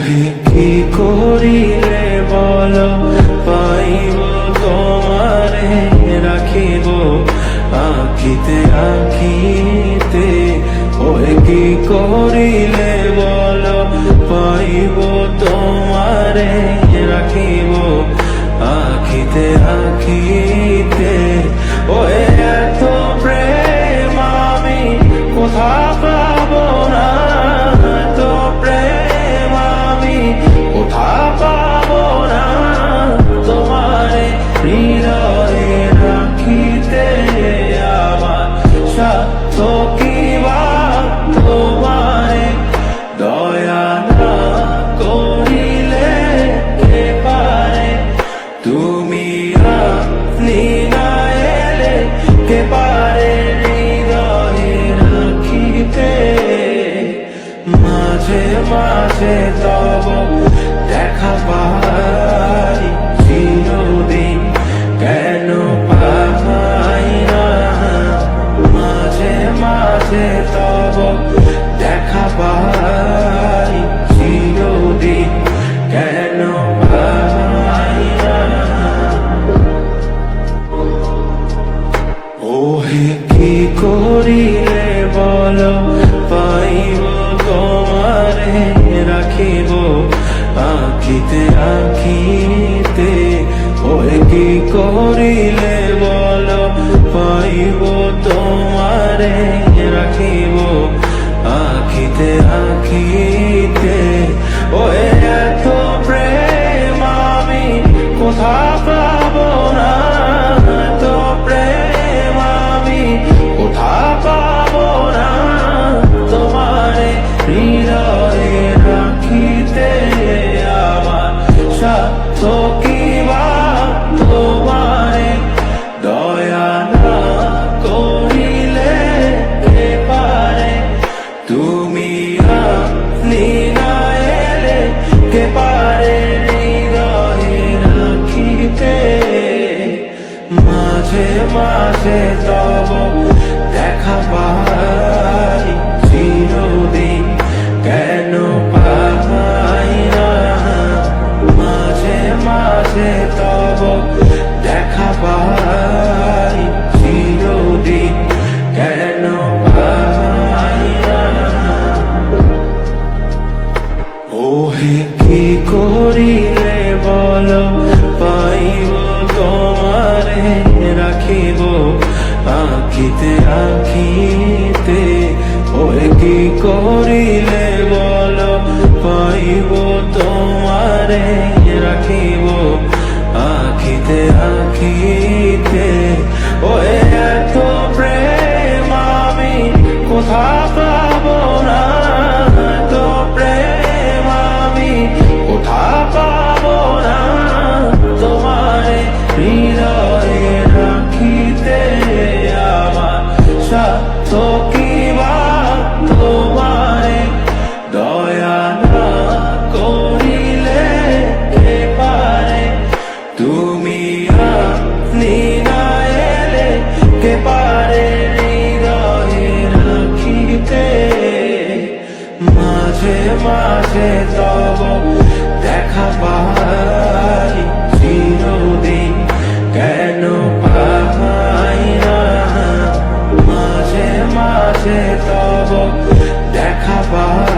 ওহে কি করিলে বলো পাইব তোমারে রাখিব আখিতে আখিতে। ওহে কি করিলে বলো পাইব তোমারে রাখিব আখিতে আখিতে। ওহে এত প্রেম আমি কোথা পাবো না, এত প্রেম আমি কোথা পাবো না। তোমারে হৃদয়ে রাখিতে আমার সাধ্য কি বা, তোমারে দয়া না করিলে কে পারে। তুমি আপনি না এলে কে পারে হৃদয়ে রাখিতে। মাঝে মাঝে তব দেখা পাই চিরদিন কেন পাই না। মাঝে মাঝে তব দেখা পাই চিরদিন কেন পাই না। ওহে কি করিলে বলো পাইব তোমারে রাখিব আখিতে আখিতে। ওহে কি করিলে বলো পাইব তোমারে রাখিব আখিতে আখিতে। ওহে এত প্রেম আমি কোথা পাবো না, এত প্রেম আমি কোথা পাবো না। তোমারে হৃদয়ে রাখিতে আমার সাধ্য কি বা, তোমারে দয়া না করিলে কে পারে। তুমি আপনি না এলে কে পারে হৃদয়ে রাখিতে। মাঝে মাঝে তব দেখা পাই চিরদিন কেন পাই না। মাঝে মাঝে তব দেখা পাই চিরদিন কেন পাই না। ওহে কি করিলে বলো পাইব তোমারে রাখিব আখিতে আখিতে। ওহে কি করিলে বলো পাইব তোমারে রাখিব আখিতে আখিতে। ওহে এত প্রেম আমি কোথা পাবো না, এত প্রেম আমি কোথা পাবো না। তোমারে হৃদয়ে রাখিতে আমার সাধ্য কি বা, তোমারে দয়া না করিলে কে পারে। তুমি আপনি না এলে কে পারে হৃদয়ে রাখিতে। মাঝে মাঝে তব দেখা পাই চিরদিন কেন পাই না। মাঝে মাঝে তব দেখা পাই